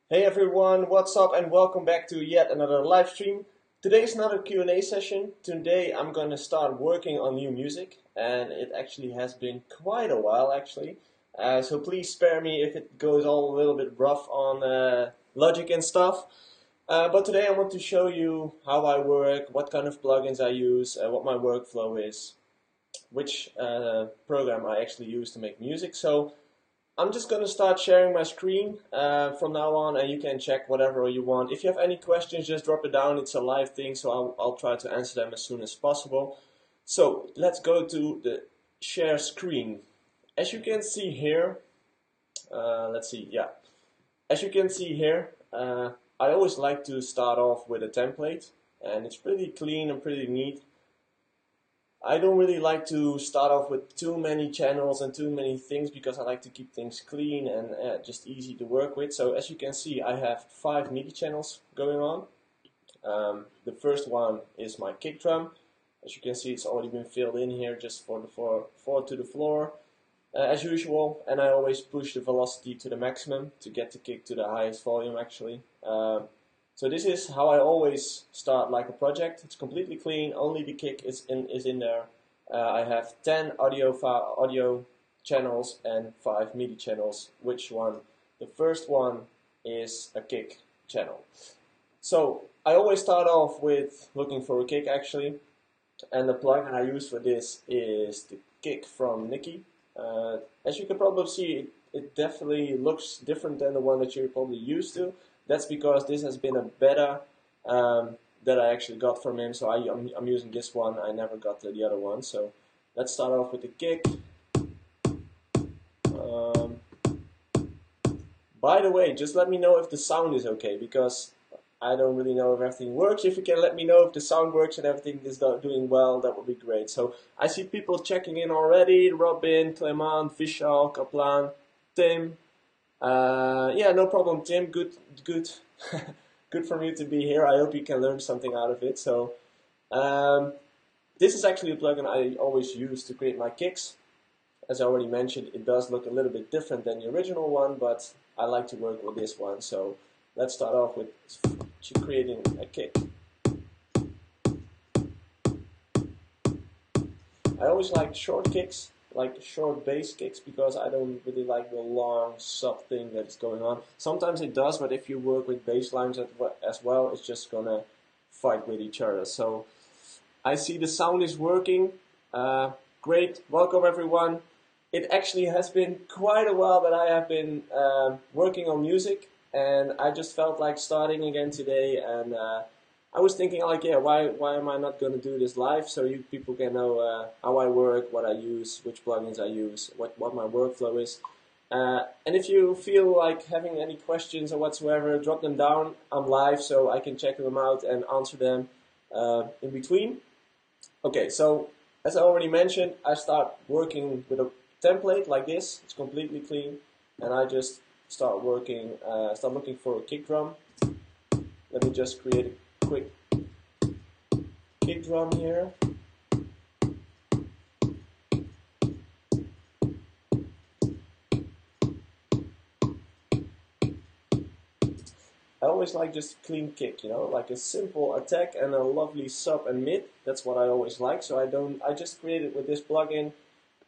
Hey everyone, what's up and welcome back to yet another live stream. Today is another Q&A session. Today I'm going to start working on new music and it actually has been quite a while actually. So please spare me if it goes all a little bit rough on logic and stuff. But today I want to show you how I work, what kind of plugins I use, what my workflow is, which program I actually use to make music. So I'm just going to start sharing my screen from now on, and you can check whatever you want. If you have any questions, just drop it down. It's a live thing, so I'll try to answer them as soon as possible. So let's go to the share screen. As you can see here, let's see, yeah. As you can see here, I always like to start off with a template, and it's pretty clean and pretty neat. I don't really like to start off with too many channels and too many things because I like to keep things clean and just easy to work with. So as you can see, I have 5 MIDI channels going on. The first one is my kick drum. As you can see, it's already been filled in here just for the four to the floor as usual. And I always push the velocity to the maximum to get the kick to the highest volume actually. So this is how I always start like a project. It's completely clean, only the kick is in there. I have 10 audio channels and 5 MIDI channels. Which one? The first one is a kick channel. So I always start off with looking for a kick actually. And the plugin I use for this is the kick from Nicky. As you can probably see, it definitely looks different than the one that you're probably used to. That's because this has been a beta that I actually got from him, so I'm using this one. I never got the other one. So let's start off with the kick. By the way, just let me know if the sound is okay, because I don't really know if everything works. If you can let me know if the sound works and everything is doing well, that would be great. So I see people checking in already. Robin, Clement, Vishal, Kaplan, Tim. Yeah, no problem, Tim. Good, good from you to be here. I hope you can learn something out of it. So, this is actually a plugin I always use to create my kicks. As I already mentioned, it does look a little bit different than the original one, but I like to work with this one. So, let's start off with creating a kick. I always like short kicks, like short bass kicks, because I don't really like the long sub thing that is going on. Sometimes it does, but if you work with bass lines as well, it's just gonna fight with each other. So I see the sound is working. Great, welcome everyone. It actually has been quite a while that I have been working on music, and I just felt like starting again today. And I was thinking like, yeah, why am I not going to do this live so you people can know how I work, what I use, which plugins I use, what my workflow is. And if you feel like having any questions or whatsoever, drop them down. I'm live, so I can check them out and answer them in between. Okay, so as I already mentioned, I start working with a template like this. It's completely clean, and I just start working, start looking for a kick drum. Let me just create a quick kick drum here. I always like just clean kick, you know, like a simple attack and a lovely sub and mid. That's what I always like. So I just created with this plugin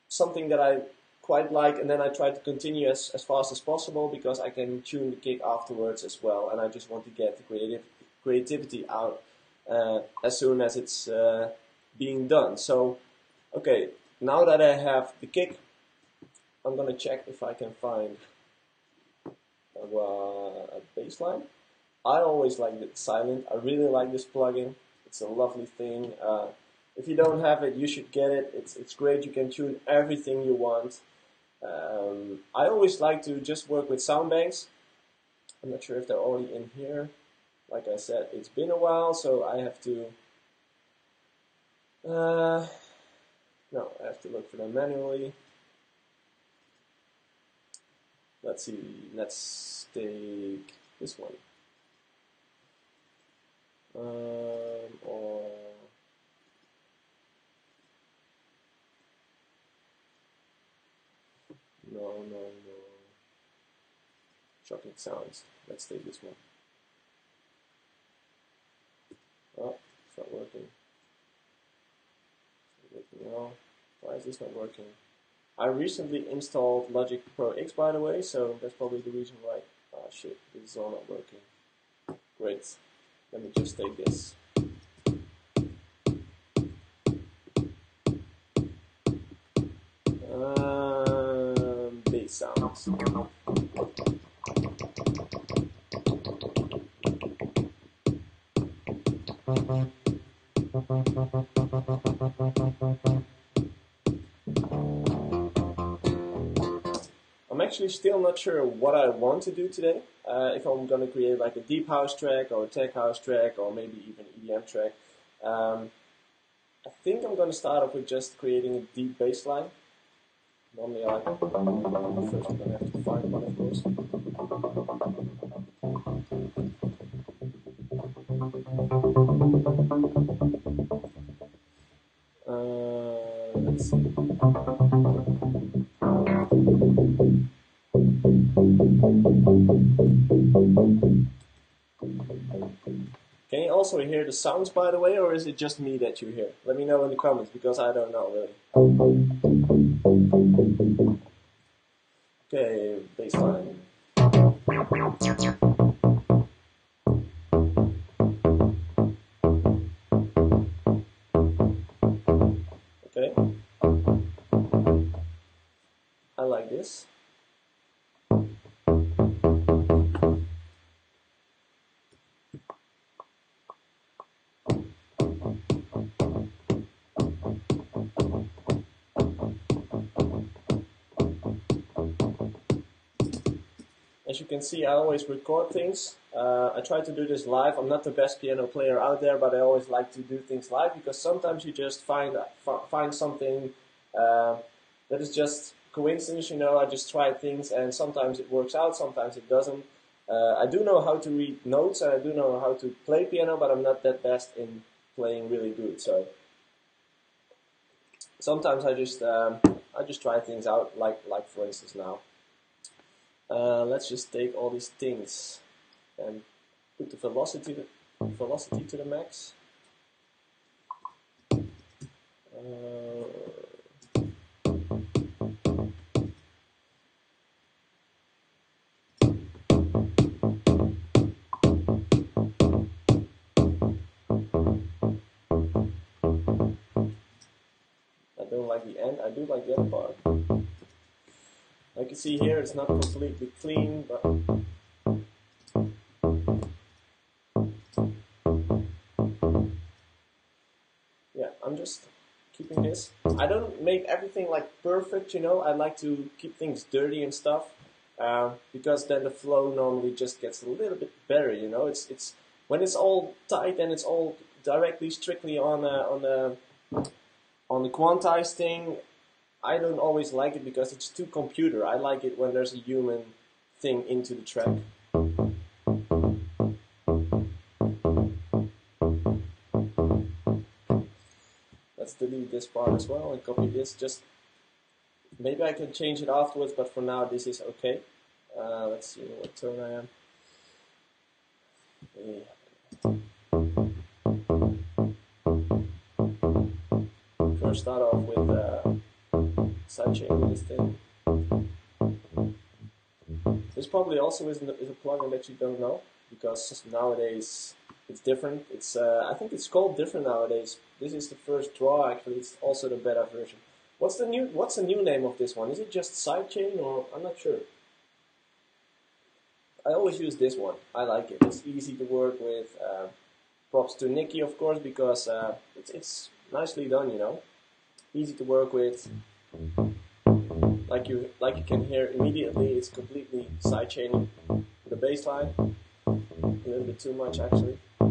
something that I quite like, and then I try to continue as fast as possible because I can tune the kick afterwards as well, and I just want to get the creativity out as soon as it's being done. So, okay, now that I have the kick, I'm gonna check if I can find a bass line. I always like it silent. I really like this plugin. It's a lovely thing. If you don't have it, you should get it. It's great. You can tune everything you want. I always like to just work with sound banks. I'm not sure if they're already in here. Like I said, it's been a while, so I have to. No, I have to look for them manually. Let's see. Let's take this one. Or no. shocking sounds. Let's take this one. Oh, it's not working. It's not working at all. Why is this not working? I recently installed Logic Pro X, by the way, so that's probably the reason why. Oh shit, this is all not working. Great. Let me just take this. Bass sounds. I'm actually still not sure what I want to do today. If I'm going to create like a deep house track or a tech house track or maybe even EDM track. I think I'm going to start off with just creating a deep bass line. Normally I like it. First I'm going to have to find one, of course. Let's see. Can you also hear the sounds, by the way, or is it just me that you hear? Let me know in the comments, because I don't know really. Okay, bass line. Okay. I like this. As you can see, I always record things. I try to do this live. I'm not the best piano player out there, but I always like to do things live because sometimes you just find something that is just coincidence. You know, I just try things, and sometimes it works out, sometimes it doesn't. I do know how to read notes, and I do know how to play piano, but I'm not that best in playing really good. So sometimes I just try things out, like for instance now. Let's just take all these things and put the velocity to the max. I don't like the end, I do like the other part. Like you see here, it's not completely clean, but yeah, I'm just keeping this. I don't make everything like perfect, you know. I like to keep things dirty and stuff, because then the flow normally just gets a little bit better, you know. It's when it's all tight and it's all directly, strictly on the quantized thing. I don't always like it because it's too computer. I like it when there's a human thing into the track. Let's delete this part as well and copy this. Just maybe I can change it afterwards, but for now this is okay. Let's see what tone I am. First start off with sidechaining this thing. This probably also is a plugin that you don't know, because nowadays it's different. It's I think it's called different nowadays. This is the first draw actually. It's also the beta version. What's the new name of this one? Is it just sidechain, or I'm not sure. I always use this one. I like it. It's easy to work with. Props to Nikki, of course, because it's nicely done, you know. Easy to work with. Like you can hear immediately, it's completely sidechaining the bass line. A little bit too much actually. So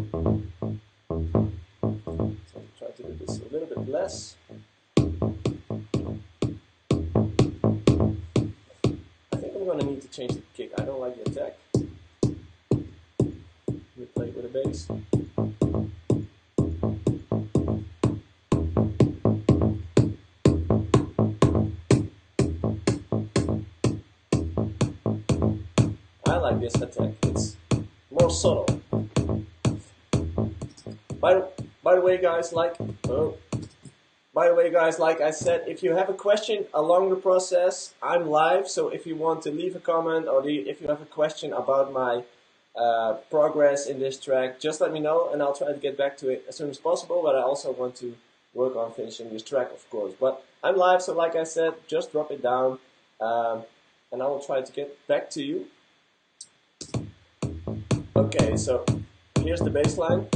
I'll try to do this a little bit less. I think I'm gonna need to change the kick. I don't like the attack. We play it with a bass. I like this attack. It's more subtle. By the way, guys, like I said, if you have a question along the process, I'm live. So if you want to leave a comment or if you have a question about my progress in this track, just let me know and I'll try to get back to it as soon as possible. But I also want to work on finishing this track, of course. But I'm live, so like I said, just drop it down and I will try to get back to you. Okay, so here's the bass line.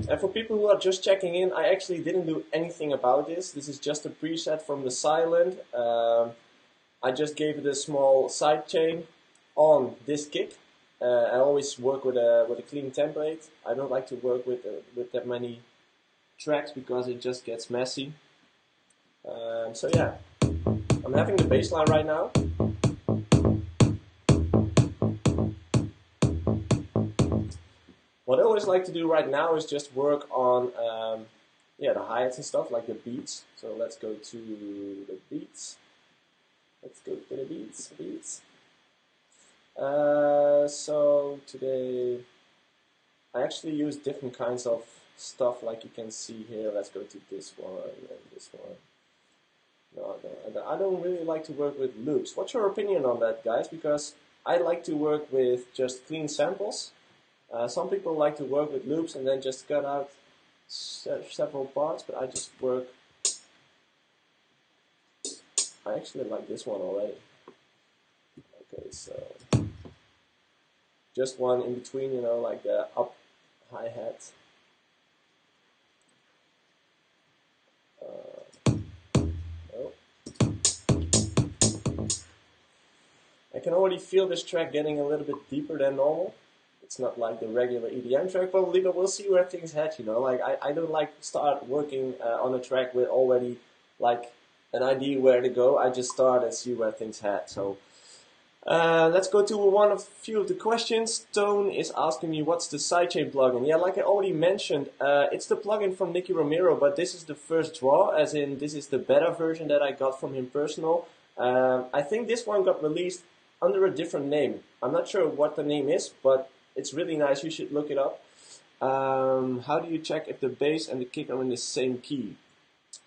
And for people who are just checking in, I actually didn't do anything about this. This is just a preset from the Silent. I just gave it a small sidechain on this kick. I always work with a clean template. I don't like to work with that many tracks because it just gets messy. So yeah, I'm having the bass line right now. What I always like to do right now is just work on the hi-hats and stuff, like the beats. So let's go to the beats. Let's go to the beats. So today I actually use different kinds of stuff, like you can see here. Let's go to this one and this one. No, I don't really like to work with loops. What's your opinion on that, guys? Because I like to work with just clean samples. Some people like to work with loops and then just cut out several parts, but I just work. I actually like this one already. Okay, so just one in between, you know, like the up hi-hat. I can already feel this track getting a little bit deeper than normal. It's not like the regular EDM track, but we'll see where things head, you know. Like, I don't like to start working on a track with already, like, an idea where to go. I just start and see where things head. So, let's go to a few of the questions. Tone is asking me, what's the sidechain plugin? Yeah, like I already mentioned, it's the plugin from Nicky Romero, but this is the first draw, as in this is the beta version that I got from him personal. I think this one got released under a different name. I'm not sure what the name is, but it's really nice. You should look it up. How do you check if the bass and the kick are in the same key?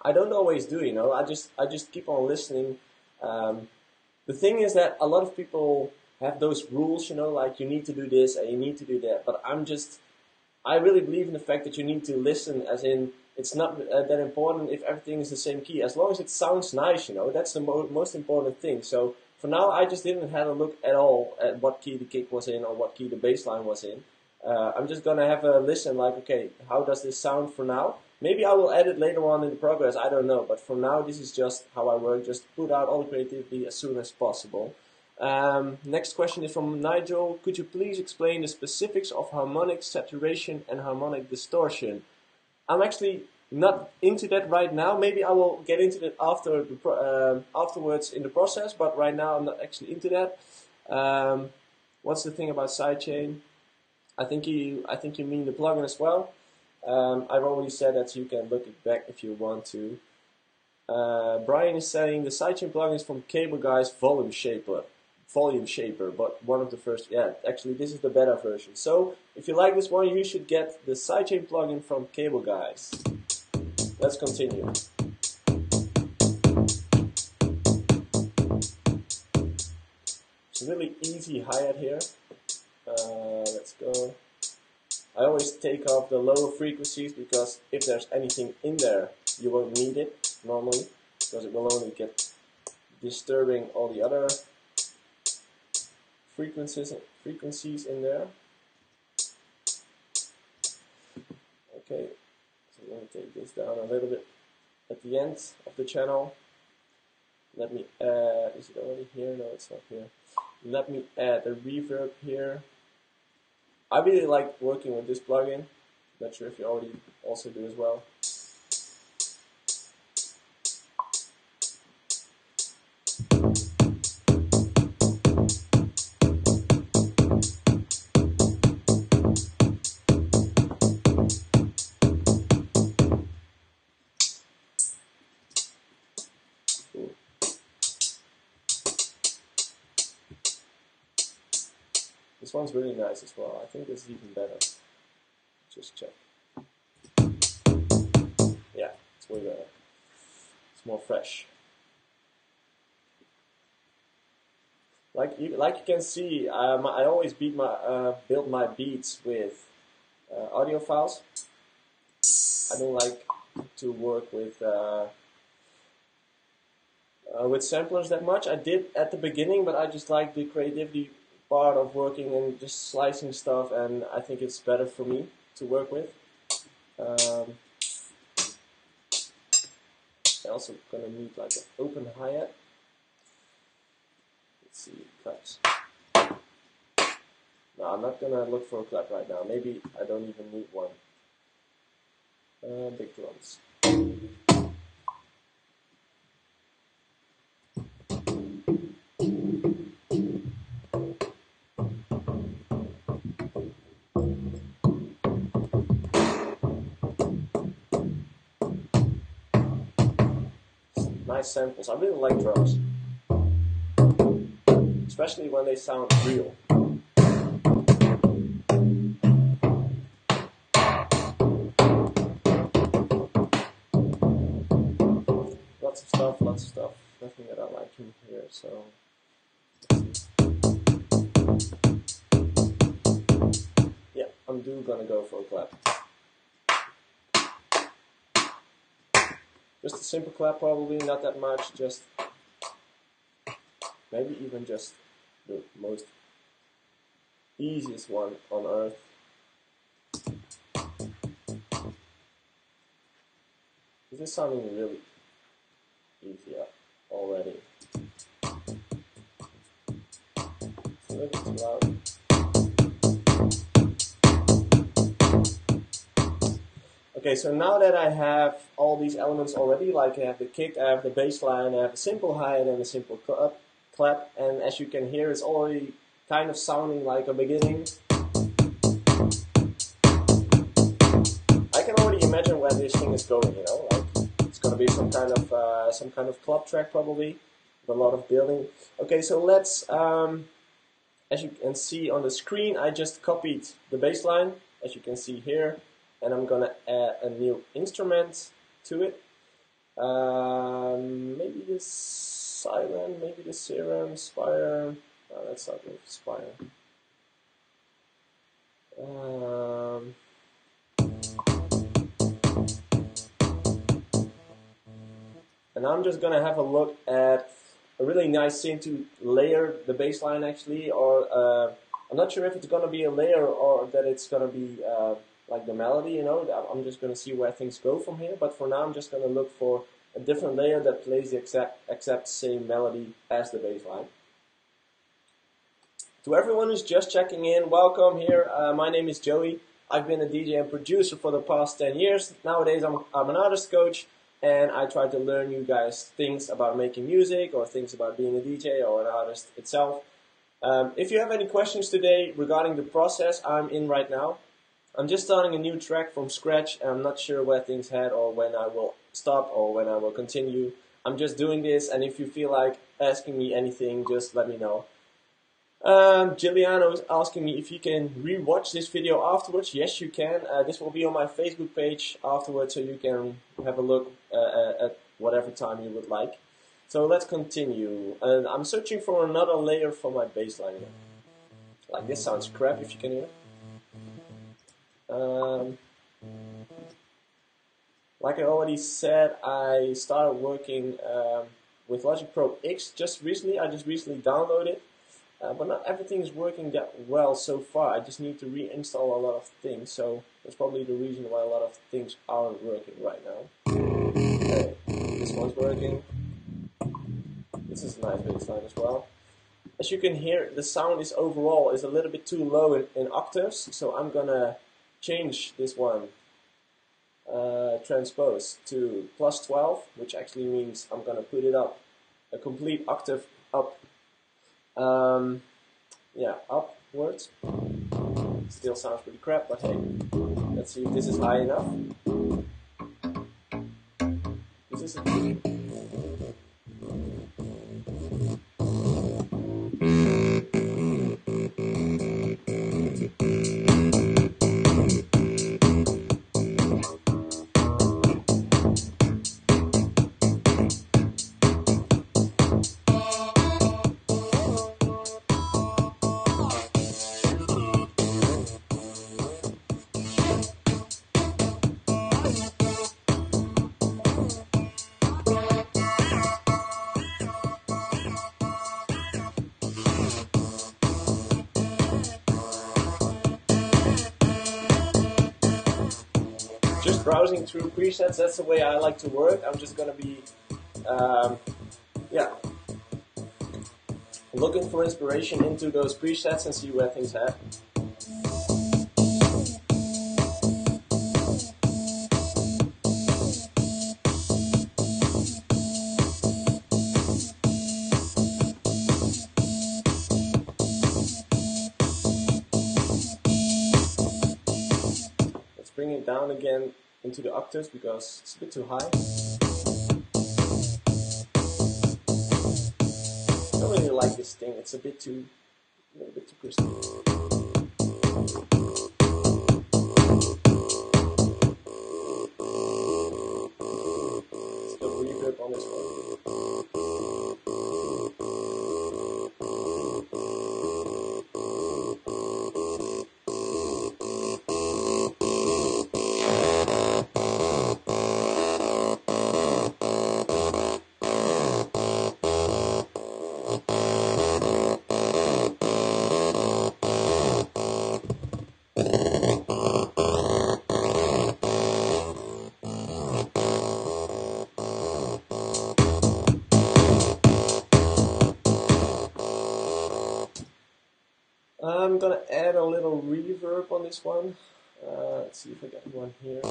I don't always do, you know. I just keep on listening. The thing is that a lot of people have those rules, you know, like you need to do this and you need to do that. But I really believe in the fact that you need to listen, as in it's not that important if everything is the same key. As long as it sounds nice, you know, that's the most important thing. So for now, I just didn't have a look at all at what key the kick was in or what key the bass line was in. I'm just going to have a listen, like, okay, how does this sound for now? Maybe I will edit later on in the progress, I don't know. But for now, this is just how I work, just put out all the creativity as soon as possible. Next question is from Nigel. Could you please explain the specifics of harmonic saturation and harmonic distortion? I'm actually not into that right now. Maybe I will get into that afterwards in the process, but right now I'm not actually into that. What's the thing about sidechain? I think you mean the plugin as well. I've already said that, so you can look it back if you want to. Brian is saying the sidechain plugin is from Cable Guy's Volume Shaper, but one of the first. Yeah, actually this is the beta version. So if you like this one, you should get the sidechain plugin from Cable Guys. Let's continue. It's a really easy hi-hat here. Let's go. I always take off the lower frequencies because if there's anything in there, you won't need it normally, because it will only get disturbing all the other frequencies in there. Okay, so I'm going to take this down a little bit at the end of the channel. Let me add, is it already here? No, it's not here. Let me add a reverb here. I really like working with this plugin. Not sure if you already also do as well. This one's really nice as well. I think this is even better. Just check. Yeah, it's way better. It's more fresh. Like you can see, I always build my beats with audio files. I don't like to work with samplers that much. I did at the beginning, but I just like the creativity part of working and just slicing stuff, and I think it's better for me to work with. I'm also gonna need like an open hi-hat. Let's see, claps. No, I'm not gonna look for a clap right now. Maybe I don't even need one. Big drums. Nice samples. I really like drums, especially when they sound real. Lots of stuff. Nothing that I like in here, so. Yeah, I'm gonna go for a clap. Just a simple clap, probably, not that much, just maybe even just the most easiest one on earth. This is sounding really easier already. It's a little bit too loud. Okay, so now that I have all these elements already, like I have the kick, I have the bass line, I have a simple hi-hat and a simple clap, and as you can hear, it's already kind of sounding like a beginning. I can already imagine where this thing is going, you know, like it's gonna be some kind of club track probably, with a lot of building. Okay, so let's, as you can see on the screen, I just copied the bass line, as you can see here. And I'm gonna add a new instrument to it. Maybe the silent, maybe the serum, spire. Let's start with spire. And I'm just gonna have a look at a really nice synth to layer the bass line actually, or I'm not sure if it's gonna be a layer or that it's gonna be like the melody, you know. I'm just going to see where things go from here, but for now I'm just going to look for a different layer that plays the exact same melody as the bass line. To everyone who's just checking in, welcome here. My name is Joey. I've been a DJ and producer for the past 10 years. Nowadays I'm an artist coach, and I try to learn you guys things about making music or things about being a DJ or an artist itself. If you have any questions today regarding the process I'm in right now, I'm just starting a new track from scratch, and I'm not sure where things head or when I will stop or when I will continue. I'm just doing this, and if you feel like asking me anything, just let me know. Giuliano is asking me if you can re-watch this video afterwards. Yes, you can. This will be on my Facebook page afterwards, so you can have a look at whatever time you would like. So let's continue. I'm searching for another layer for my bass line. Like this sounds crap if you can hear. Like I already said, I started working with Logic Pro X just recently. I just recently downloaded it, but not everything is working that well so far. I just need to reinstall a lot of things, so that's probably the reason why a lot of things aren't working right now. Okay, this one's working. This is a nice bass line as well. As you can hear, the sound is overall a little bit too low in octaves, so I'm gonna change this one, transpose to +12, which actually means I'm gonna put it up a complete octave up. Yeah, upwards. Still sounds pretty crap, but hey, let's see if this is high enough. This is browsing through presets. That's the way I like to work. I'm just gonna be, yeah, looking for inspiration into those presets and see where things head. Bring it down again into the octaves because it's a bit too high. I don't really like this thing, it's a little bit too crispy. Still reverb on this one. I'm gonna add a little reverb on this one. Let's see if I get one here.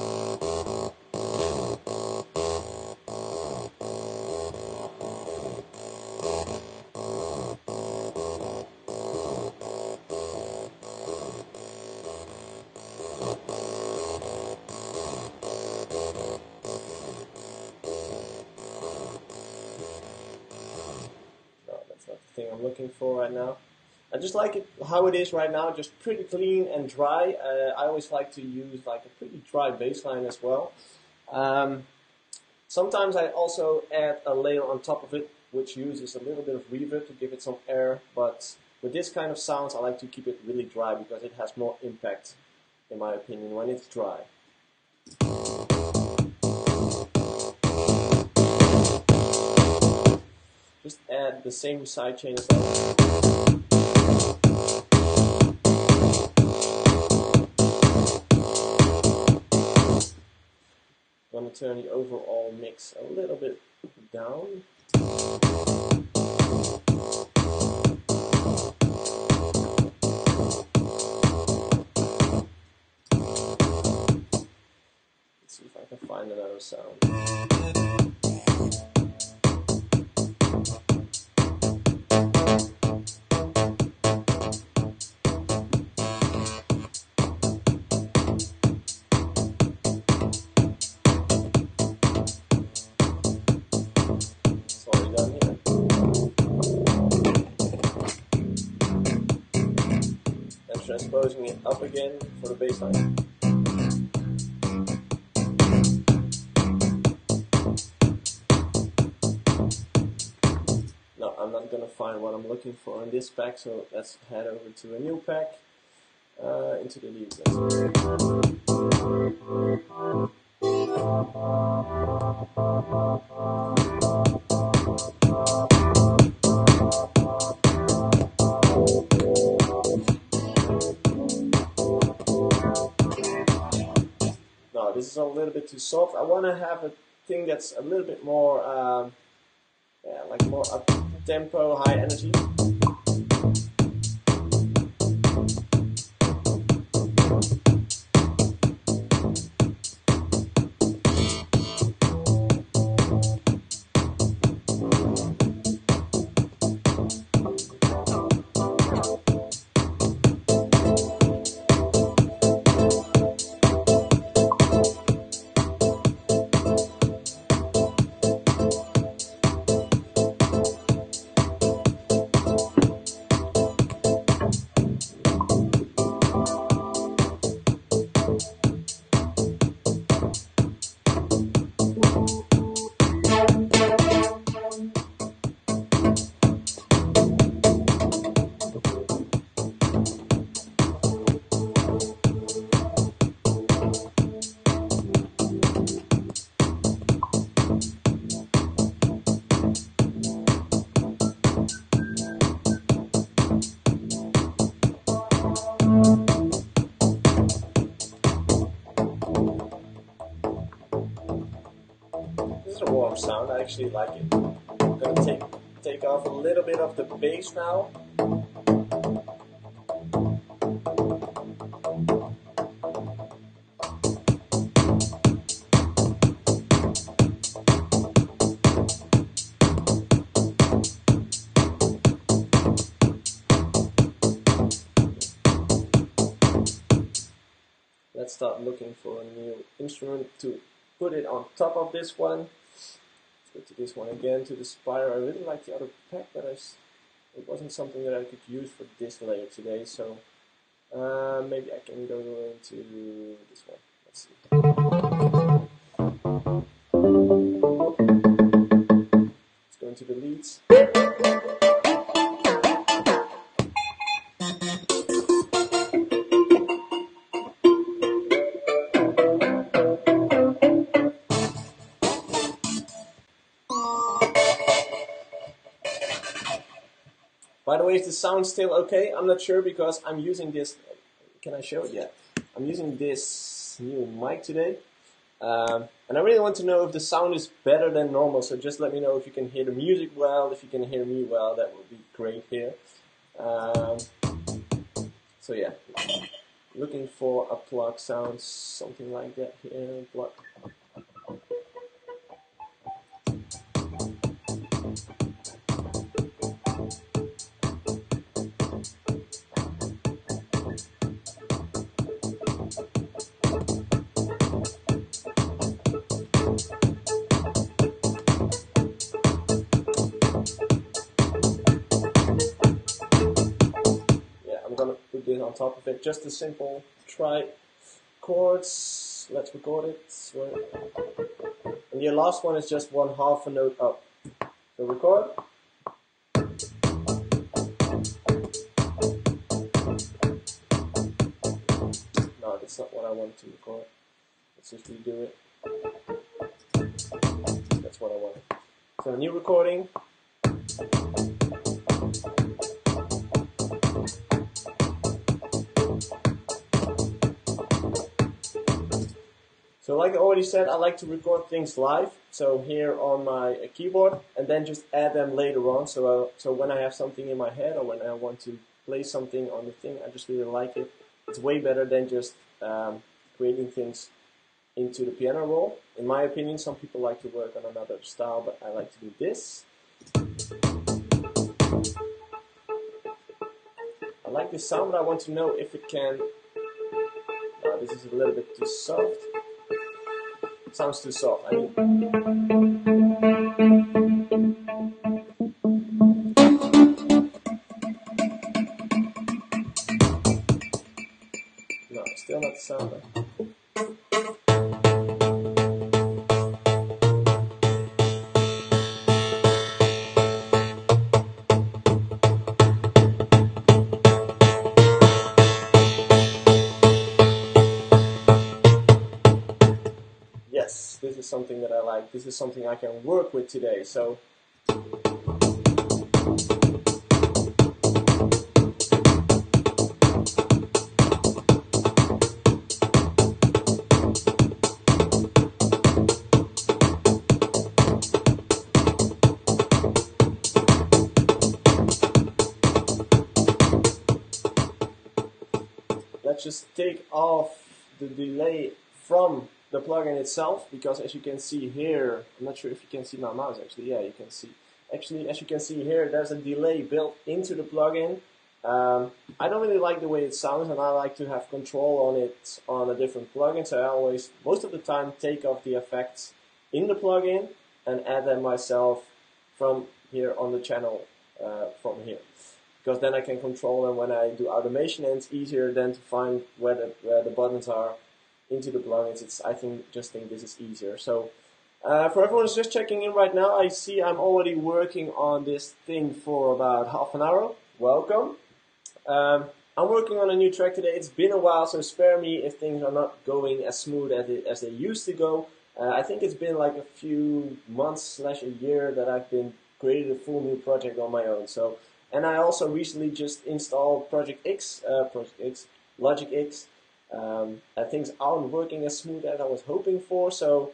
No, that's not the thing I'm looking for right now. I just like it how it is right now, just pretty clean and dry. I always like to use like a pretty dry bass line as well. Sometimes I also add a layer on top of it, which uses a little bit of reverb to give it some air. But with this kind of sounds, I like to keep it really dry because it has more impact, in my opinion, when it's dry. Just add the same sidechain as well. I'm going to turn the overall mix a little bit down. Let's see if I can find another sound. Transposing it up again for the bass line. No, I'm not going to find what I'm looking for in this pack, so let's head over to a new pack, into the lead. This is a little bit too soft. I want to have a thing that's a little bit more, yeah, like more up tempo, high energy. sharp sound. I actually like it. I'm gonna take off a little bit of the bass now. Let's start looking for a new instrument to put it on top of this one. Let's go to this one again, to the Spire. I really like the other pack, but it wasn't something that I could use for this layer today, so maybe I can go into this one. Let's see. Let's go into the leads. By the way, is the sound still okay? I'm not sure because I'm using this. Can I show it? Yeah. I'm using this new mic today. And I really want to know if the sound is better than normal. So just let me know if you can hear the music well, if you can hear me well. That would be great here. So yeah. Looking for a plug sound, something like that here. Plug. Put this on top of it, just a simple tri chords. Let's record it. And the last one is just 1/2 a note up. So record. No, that's not what I want to record. Let's just redo it. That's what I want. So a new recording. So like I already said, I like to record things live, so here on my keyboard, and then just add them later on, so when I have something in my head or when I want to play something on the thing, I just really like it. It's way better than just creating things into the piano roll. In my opinion, some people like to work on another style, but I like to do this. I like this sound, but I want to know if it can... this is a little bit too soft. Sounds too soft. I mean, no, still not the sound. Yes, this is something that I like. This is something I can work with today. So let's just take off the delay from the plugin itself, because as you can see here, I'm not sure if you can see my mouse actually, yeah, you can see. Actually, as you can see here, there's a delay built into the plugin. I don't really like the way it sounds, and I like to have control on it on a different plugin, so I always, most of the time, take off the effects in the plugin and add them myself from here on the channel, from here. Because then I can control them when I do automation, and it's easier then to find where the buttons are into the plugins. I think this is easier. So for everyone who's just checking in right now, I see I'm already working on this thing for about half an hour. Welcome. I'm working on a new track today. It's been a while, so spare me if things are not going as smooth as they used to go. I think it's been like a few months / a year that I've been created a full new project on my own. So, and I also recently just installed Logic X. Things aren't working as smooth as I was hoping for, so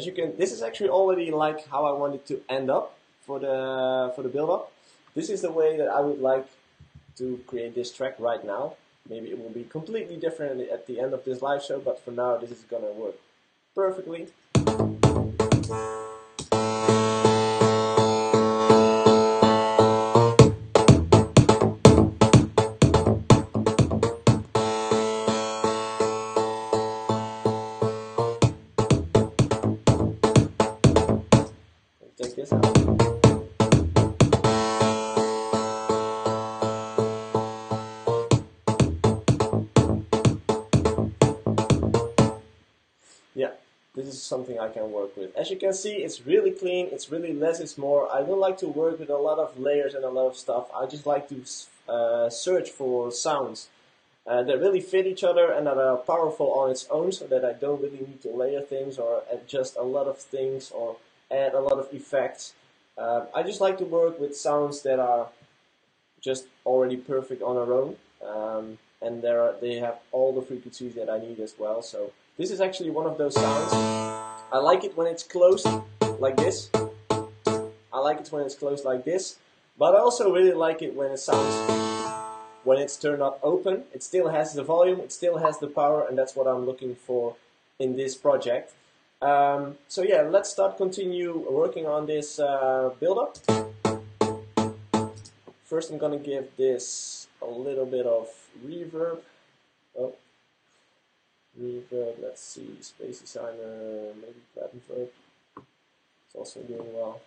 As you can, this is actually already like how I wanted to end up for the build-up. This is the way that I would like to create this track right now. Maybe it will be completely different at the end of this live show, but for now this is gonna work perfectly. Take this out. Yeah, this is something I can work with. As you can see, it's really clean, it's really less is more. I don't like to work with a lot of layers and a lot of stuff. I just like to search for sounds that really fit each other and that are powerful on its own, so that I don't really need to layer things or adjust a lot of things or add a lot of effects. I just like to work with sounds that are just already perfect on their own, and they have all the frequencies that I need as well. So this is actually one of those sounds. I like it when it's closed like this. I like it when it's closed like this, but I also really like it when it sounds, when it's turned up open. It still has the volume, it still has the power, and that's what I'm looking for in this project. So yeah, let's continue working on this build-up. First I'm gonna give this a little bit of reverb. Oh, reverb, let's see, Space Designer, maybe Platinum Verb. It's also doing well.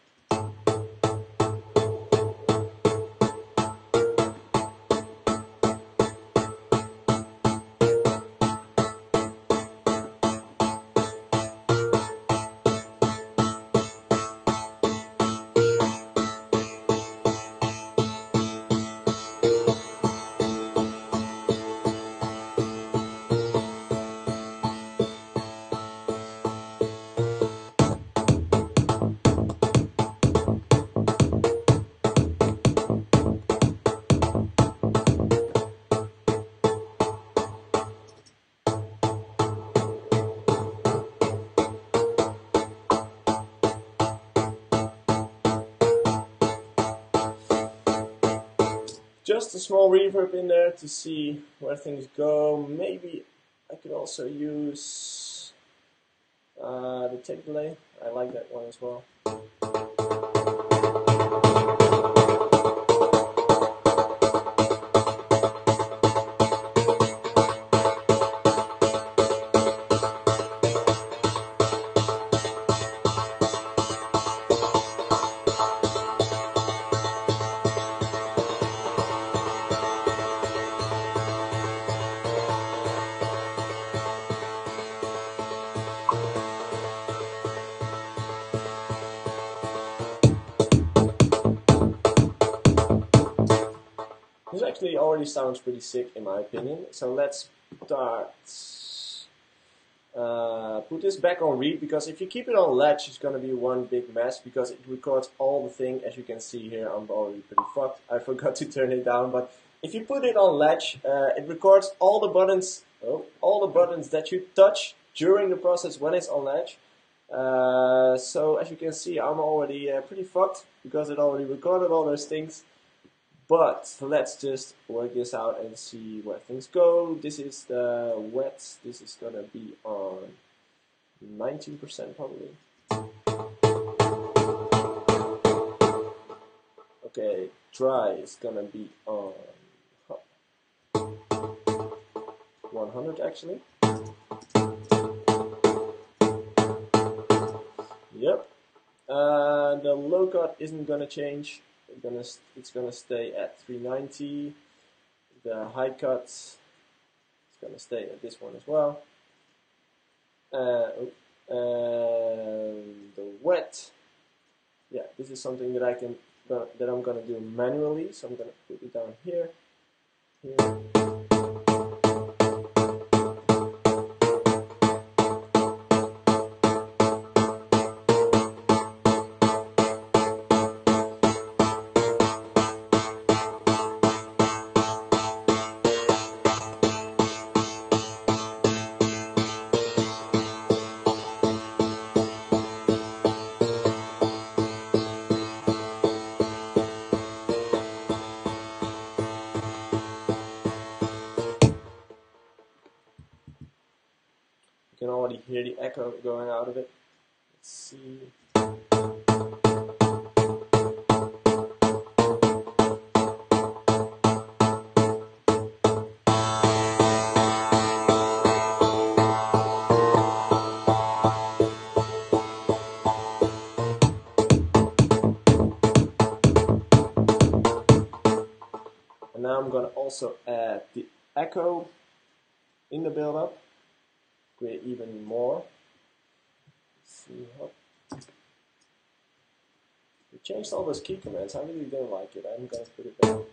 Just a small reverb in there to see where things go. Maybe I could also use the tape delay. I like that one as well. This actually already sounds pretty sick in my opinion. So let's start. Put this back on read, because if you keep it on latch, it's gonna be one big mess, because it records all the thing. As you can see here, I'm already pretty fucked. I forgot to turn it down, but if you put it on latch, it records all the buttons, that you touch during the process when it's on latch. So as you can see, I'm already pretty fucked because it already recorded all those things. But let's just work this out and see where things go. This is the wet. This is gonna be on 19% probably. Okay, dry is gonna be on 100 actually. Yep. The low cut isn't gonna change. It's gonna stay at 390. The high cut is gonna stay at this one as well. And the wet, yeah, this is something that I'm gonna do manually. So I'm gonna put it down here. You can already hear the echo going out of it. Let's see. And now I'm going to also add the echo in the build-up, create even more. Let's see how. We changed all those key commands. I really don't like it. I'm going to put it down.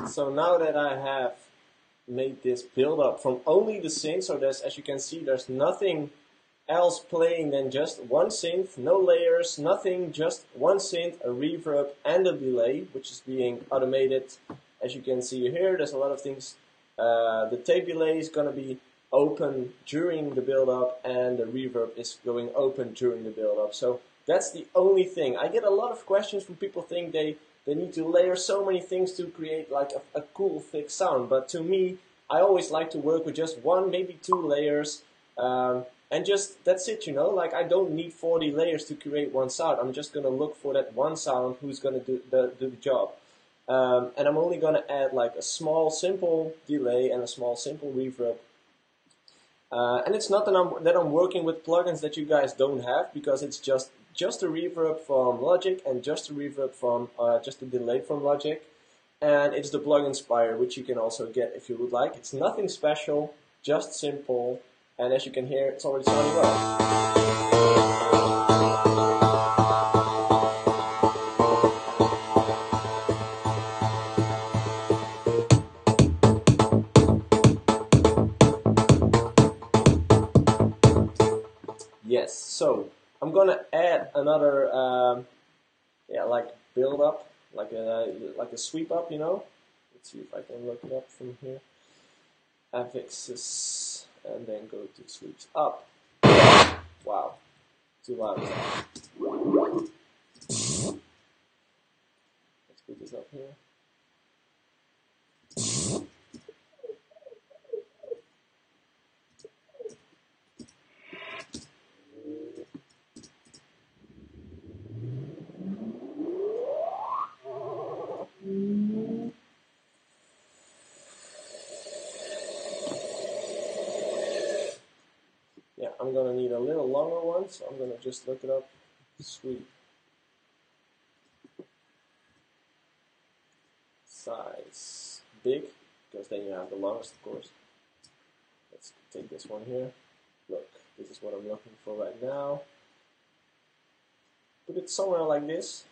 So now that I have made this build up from only the synth, so there's, as you can see, there's nothing else playing than just one synth, no layers, nothing, just one synth, a reverb and a delay, which is being automated. As you can see here, there's a lot of things. The tape delay is going to be open during the build up, and the reverb is going open during the build up. So that's the only thing. I get a lot of questions from people think they need to layer so many things to create like a cool thick sound. But to me, I always like to work with just one, maybe two layers, and just that's it, you know. Like I don't need 40 layers to create one sound. I'm just gonna look for that one sound who's gonna do the job. And I'm only gonna add like a small simple delay and a small simple reverb. And it's not that I'm working with plugins that you guys don't have, because it's just a reverb from Logic and just a reverb from just a delay from Logic, and it's the plugin Inspire, which you can also get if you would like. It's nothing special, just simple, and as you can hear, it's already sounding well. Yes, so I'm gonna add another, like build up, like a sweep up, you know. Let's see if I can look it up from here. Affixes, and then go to sweeps up. Wow, too loud. Let's put this up here. Yeah, I'm gonna need a little longer one, so I'm gonna just look it up. Sweep. Size big, because then you have the longest, of course. Let's take this one here. Look, this is what I'm looking for right now. Put it somewhere like this.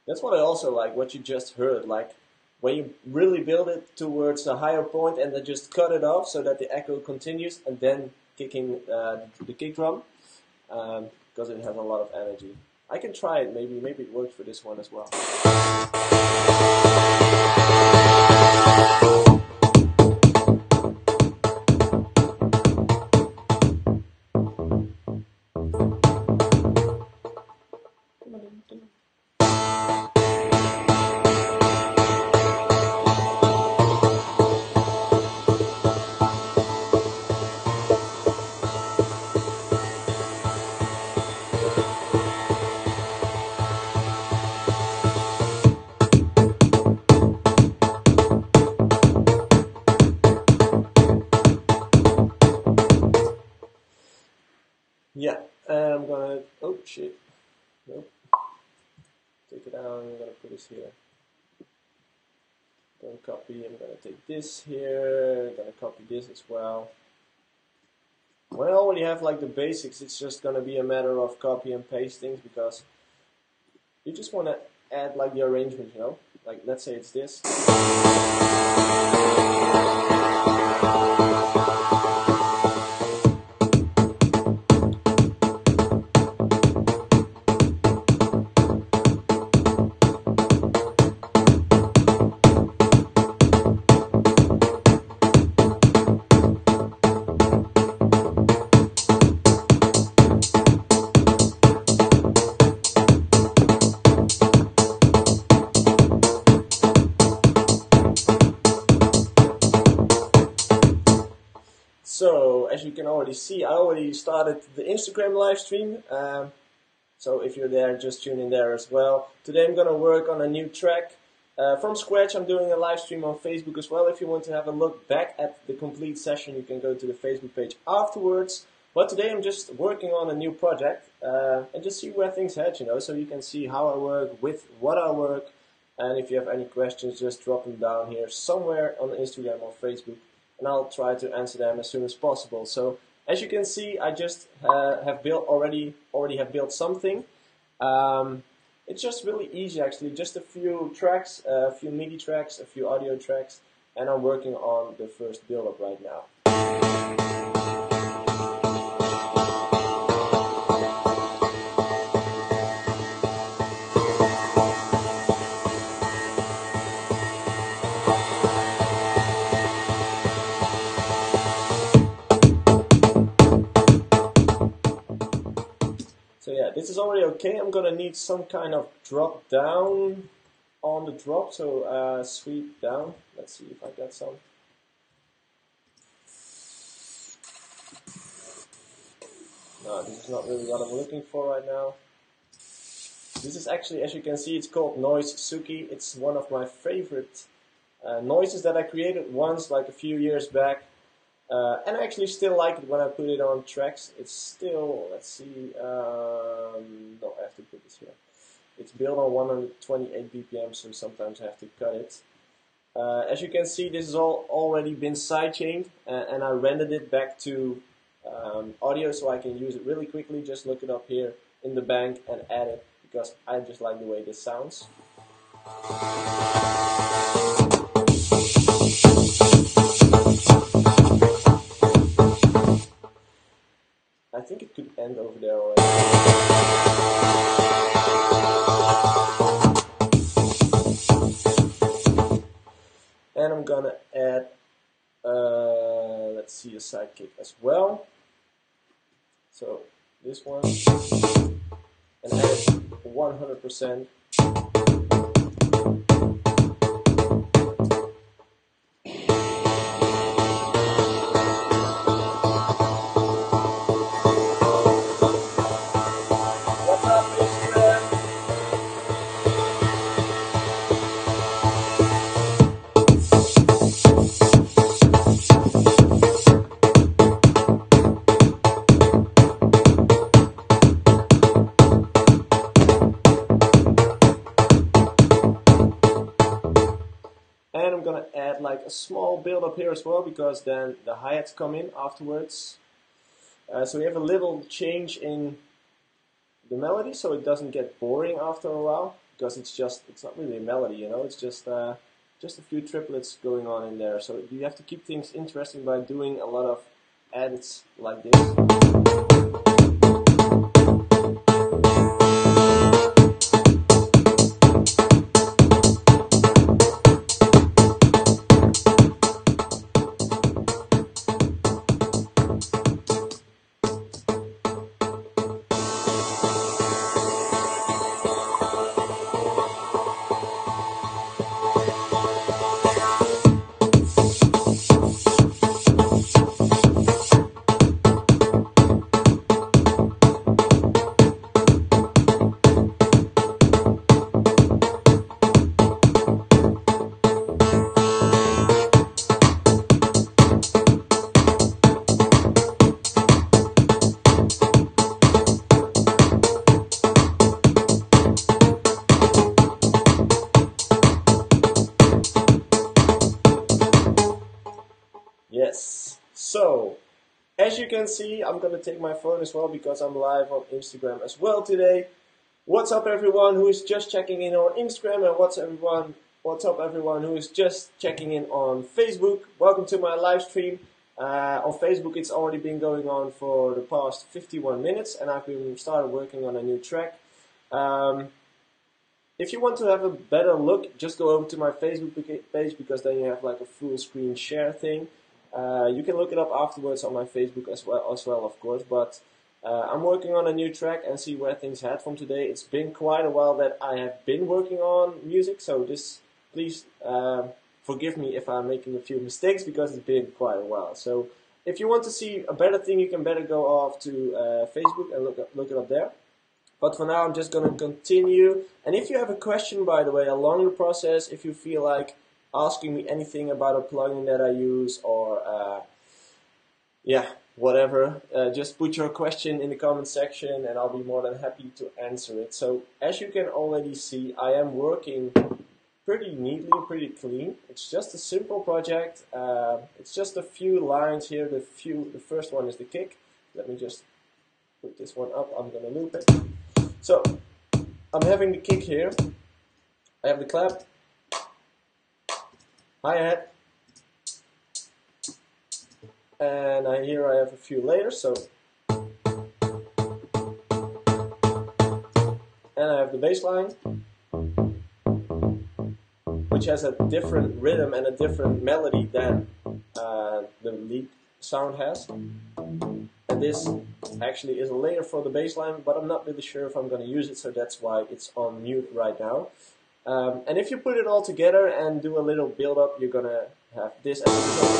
That's what I also like, what you just heard, like when you really build it towards a higher point and then just cut it off so that the echo continues, and then kicking the kick drum, because it has a lot of energy. I can try it, maybe it works for this one as well. Yeah, I'm gonna, oh shit, nope, take it down, I'm gonna put this here. Gonna copy, I'm gonna take this here, gonna copy this as well. When I already have like the basics, it's just gonna be a matter of copy and paste things, because you just wanna add like the arrangement, you know? Like let's say it's this. So, as you can already see, I already started the Instagram live stream. So if you're there, just tune in there as well. Today I'm going to work on a new track. From scratch, I'm doing a live stream on Facebook as well. If you want to have a look back at the complete session, you can go to the Facebook page afterwards. But today I'm just working on a new project and just see where things head, you know. So you can see how I work, with what I work. And if you have any questions, just drop them down here somewhere on Instagram or Facebook. And I'll try to answer them as soon as possible. So as you can see, I just have built already have built something. It's just really easy actually, just a few tracks, a few MIDI tracks, a few audio tracks, and I'm working on the first build-up right now. So yeah, this is already okay. I'm gonna need some kind of drop down on the drop, so sweep down. Let's see if I got some. No, this is not really what I'm looking for right now. This is actually, as you can see, it's called JoeySuki. It's one of my favorite noises that I created once, like a few years back. And I actually still like it when I put it on tracks. It's still, let's see, no, I have to put this here. It's built on 128 BPM, so sometimes I have to cut it. As you can see, this has all already been sidechained, and I rendered it back to audio so I can use it really quickly. Just look it up here in the bank and add it, because I just like the way this sounds. I think it could end over there already. And I'm gonna add, let's see, a sidekick as well. So this one, and add it 100%. And I'm gonna add like a small build up here as well, because then the hi-hats come in afterwards. So we have a little change in the melody, so it doesn't get boring after a while, because it's not really a melody, you know, it's just a few triplets going on in there. So you have to keep things interesting by doing a lot of edits like this. As you can see, I'm going to take my phone as well because I'm live on Instagram as well today. What's up everyone who is just checking in on Instagram, and what's up everyone who is just checking in on Facebook. Welcome to my live stream. On Facebook it's already been going on for the past 51 minutes and I've been started working on a new track. If you want to have a better look, just go over to my Facebook page because then you have like a full screen share thing. You can look it up afterwards on my Facebook as well of course, but I'm working on a new track and see where things head from today. It's been quite a while that I have been working on music, so please forgive me if I'm making a few mistakes because it's been quite a while. So if you want to see a better thing, you can better go off to Facebook and look it up there. But for now, I'm just going to continue. And if you have a question, by the way, along the process, if you feel like asking me anything about a plugin that I use or whatever, just put your question in the comment section and I'll be more than happy to answer it. So as you can already see, I am working pretty neatly, pretty clean. It's just a simple project. It's just a few lines here. The first one is the kick. Let me just put this one up. I'm going to loop it. So, I'm having the kick here, I have the clap, hi-hat, and here I have a few layers, so, and I have the bass line, which has a different rhythm and a different melody than the lead sound has. And this actually is a layer for the bass line, but I'm not really sure if I'm going to use it, so that's why it's on mute right now. And if you put it all together and do a little build up, you're going to have this as a result.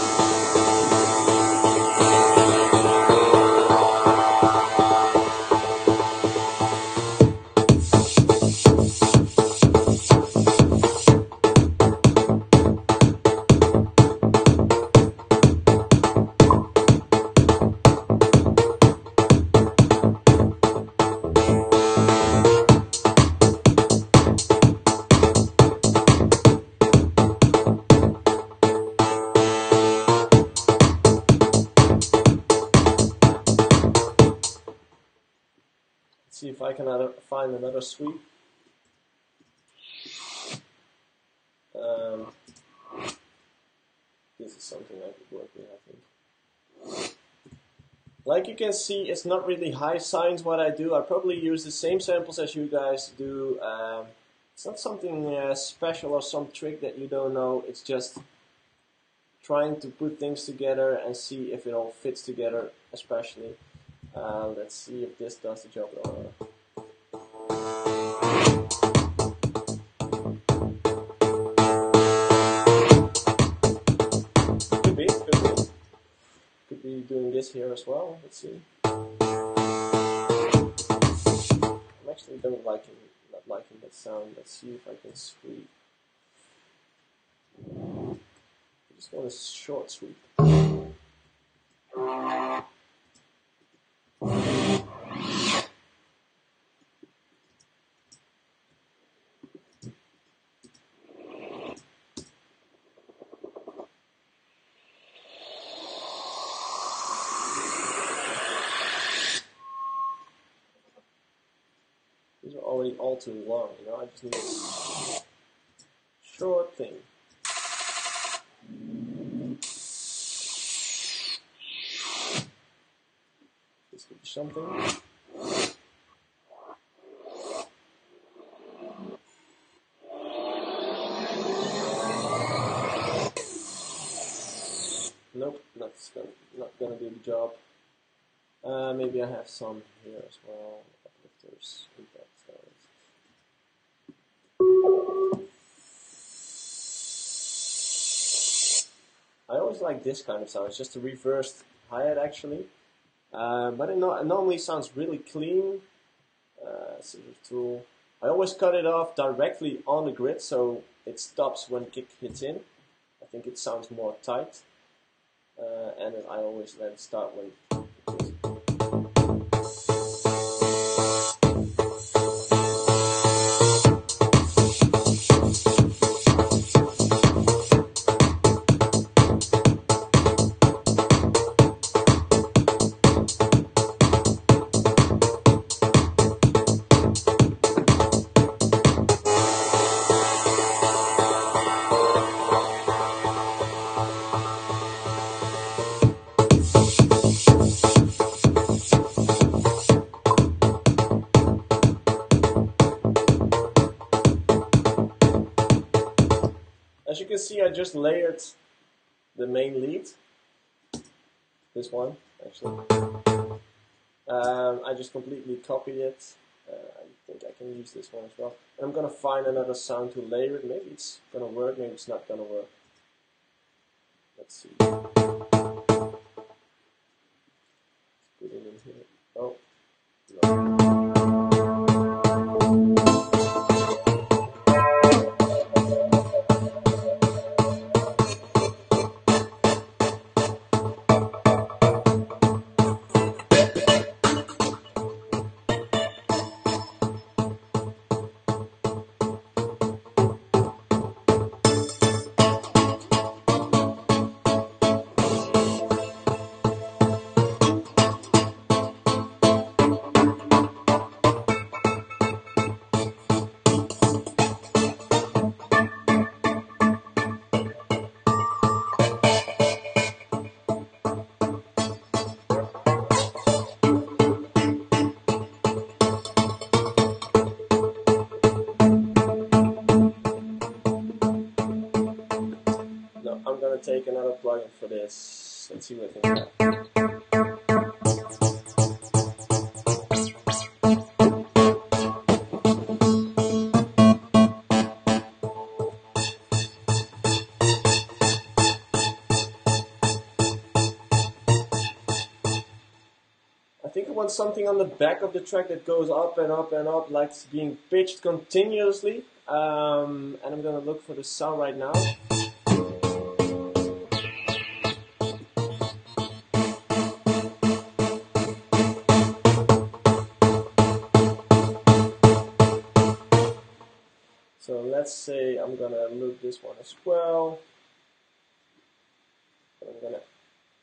See if I can find another sweep. This is something I could work with, I think. Like you can see, it's not really high science what I do. I probably use the same samples as you guys do. It's not something special or some trick that you don't know. It's just trying to put things together and see if it all fits together, especially. Let's see if this does the job at all. Could be doing this here as well. Let's see. I'm actually not liking that sound. Let's see if I can sweep. I just want a short sweep. These are already all too long, you know, I just need a short thing. This could be something. Nope, not gonna do the job. Maybe I have some here as well. Uplifters, impact styles. I always like this kind of sound. It's just a reversed hi-hat actually, but it normally sounds really clean. Scissors tool. I always cut it off directly on the grid, so it stops when kick hits in. I think it sounds more tight. And I always then start when see, I just layered the main lead. This one, actually. I just completely copied it. I think I can use this one as well. And I'm gonna find another sound to layer it. Maybe it's gonna work, maybe it's not gonna work. Let's see. Let's put it in here. Oh, no. I'm gonna take another plugin for this. Let's see what I can get. I think I want something on the back of the track that goes up and up and up, like it's being pitched continuously. And I'm gonna look for the sound right now. So let's say I'm gonna loop this one as well. I'm gonna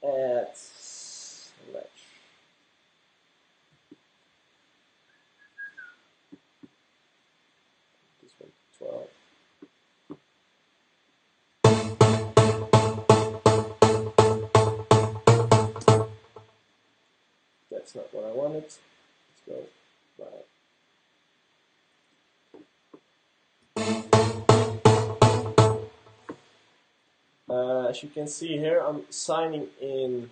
add latch. This one 12. That's not what I wanted. Let's go right. As you can see here, I'm signing in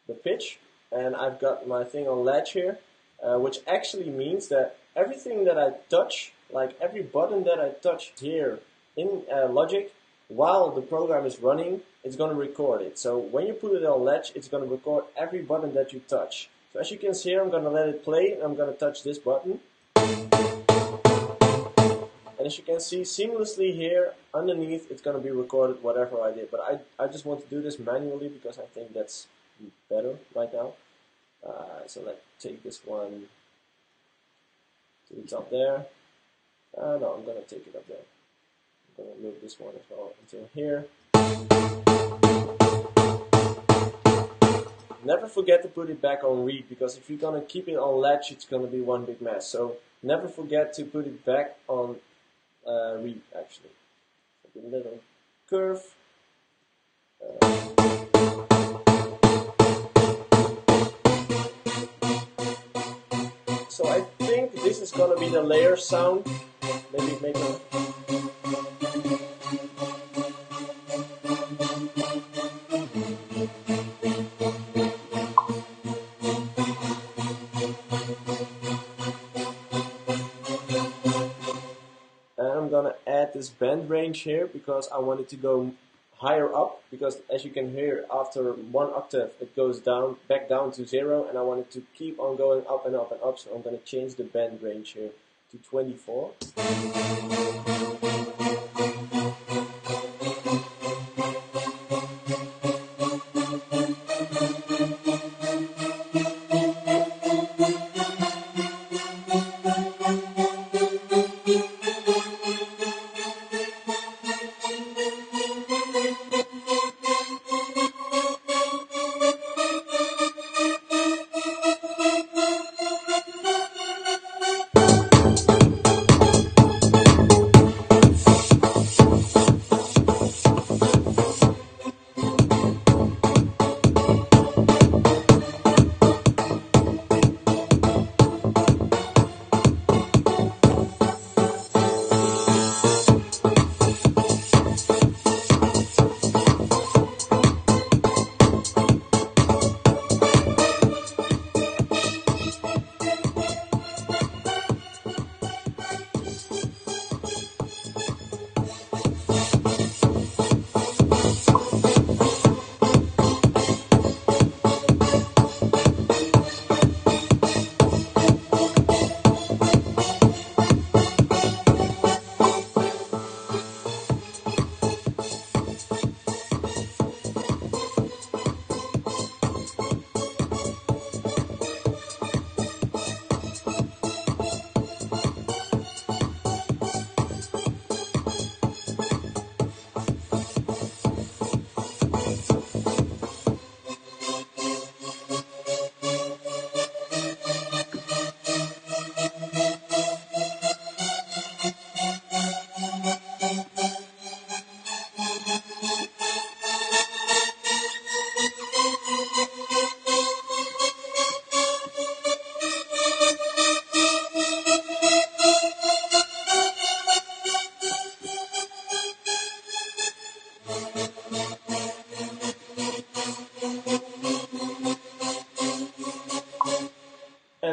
the pitch, and I've got my thing on latch here, which actually means that everything that I touch, like every button that I touch here in Logic, while the program is running, it's going to record it. So when you put it on latch, it's going to record every button that you touch. So as you can see here, I'm going to let it play, and I'm going to touch this button. And as you can see, seamlessly here, underneath, it's going to be recorded whatever I did. But I just want to do this manually because I think that's better right now. So let's take this one to the top there. No, I'm going to take it up there. I'm going to move this one as well until here. Never forget to put it back on read, because if you're going to keep it on latch, it's going to be one big mess. So never forget to put it back on read, actually. So the little curve. So I think this is going to be the layer sound. Maybe make a... I'm gonna add this bend range here because I want it to go higher up, because as you can hear, after one octave it goes down, back down to 0, and I want it to keep on going up and up and up, so I'm gonna change the bend range here to 24.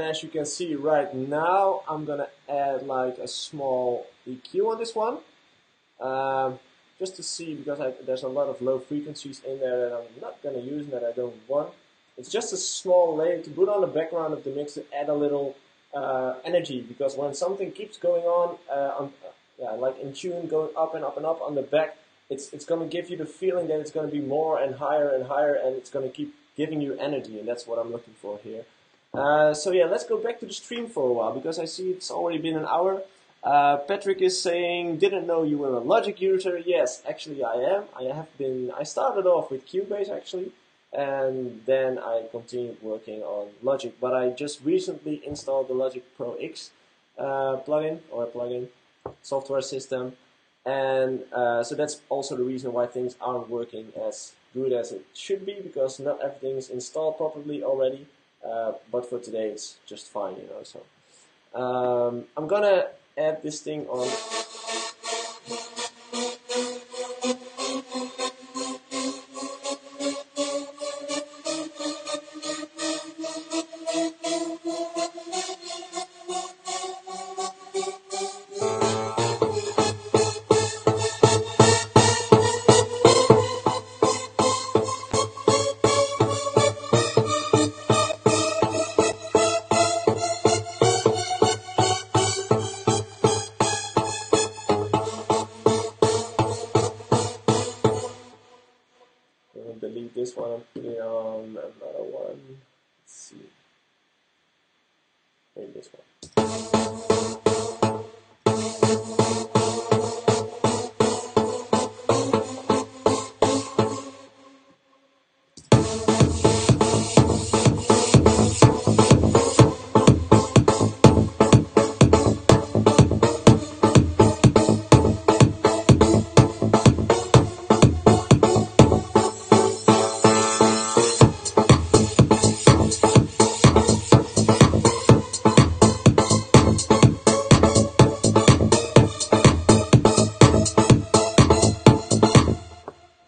and as you can see right now, I'm gonna add like a small EQ on this one, just to see, because there's a lot of low frequencies in there that I'm not gonna use and that I don't want. It's just a small layer to put on the background of the mix to add a little energy, because when something keeps going on, like in tune, going up and up and up on the back, it's going to give you the feeling that it's going to be more and higher, and it's going to keep giving you energy, and that's what I'm looking for here. So yeah, let's go back to the stream for a while, because I see it's already been an hour. Patrick is saying, didn't know you were a Logic user. Yes, actually I am. I started off with Cubase actually, and then I continued working on Logic, but I just recently installed the Logic Pro X plugin software system, and so that's also the reason why things aren't working as good as it should be, because not everything is installed properly already, but for today it's just fine, you know. So I'm gonna add this thing on. Delete this one and put it on another one. Let's see. Maybe this one.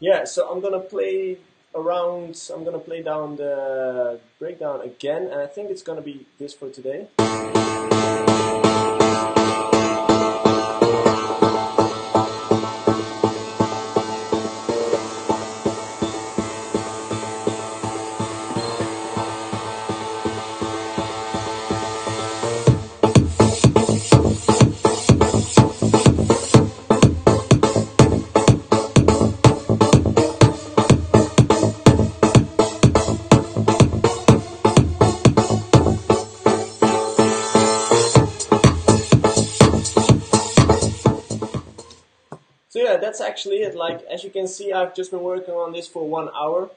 Yeah, so I'm gonna play around. I'm gonna play down the breakdown again, and I think it's gonna be this for today. So yeah, that's actually it. Like, as you can see, I've just been working on this for 1 hour.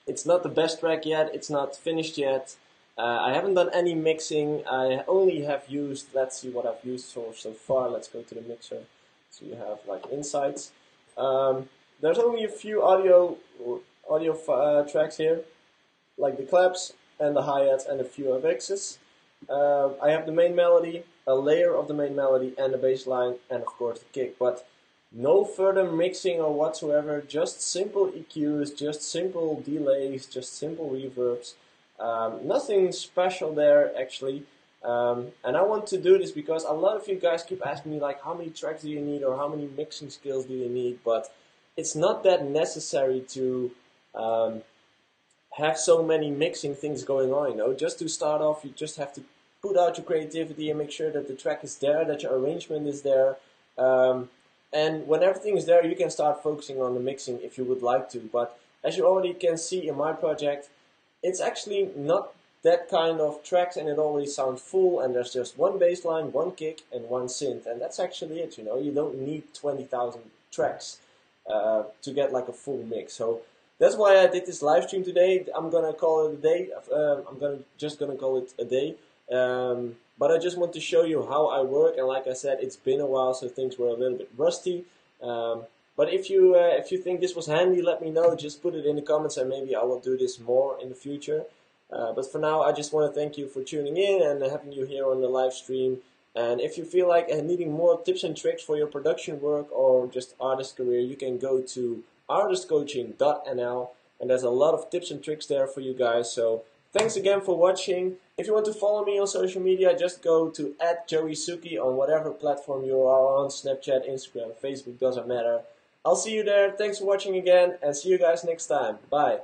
It's not the best track yet. It's not finished yet. I haven't done any mixing. I only have used, let's see what I've used so far. Let's go to the mixer. So you have like insights. There's only a few audio tracks here, like the claps and the hi-hats and a few FXs. I have the main melody, a layer of the main melody, and the bass line, and of course the kick. But no further mixing or whatsoever, just simple EQs, just simple delays, just simple reverbs. Nothing special there actually. And I want to do this because a lot of you guys keep asking me like, how many tracks do you need or how many mixing skills do you need? But it's not that necessary to have so many mixing things going on, you know. Just to start off, you just have to put out your creativity and make sure that the track is there, that your arrangement is there. And when everything is there, you can start focusing on the mixing if you would like to. But as you already can see in my project, it's actually not that kind of tracks, and it already sounds full, and there's just one bass line, one kick, and one synth. And that's actually it, you know. You don't need 20,000 tracks to get like a full mix. So that's why I did this live stream today. I'm gonna call it a day. Just gonna call it a day. But I just want to show you how I work, and like I said, it's been a while, so things were a little bit rusty. But if you think this was handy, let me know. Just put it in the comments, and maybe I will do this more in the future. But for now, I just want to thank you for tuning in and having you here on the live stream. And if you feel like needing more tips and tricks for your production work or just artist career, you can go to artistcoaching.nl, and there's a lot of tips and tricks there for you guys. So Thanks again for watching. If you want to follow me on social media, just go to @JoeySuki on whatever platform you are on, Snapchat, Instagram, Facebook, doesn't matter. I'll see you there. Thanks for watching again, and see you guys next time. Bye.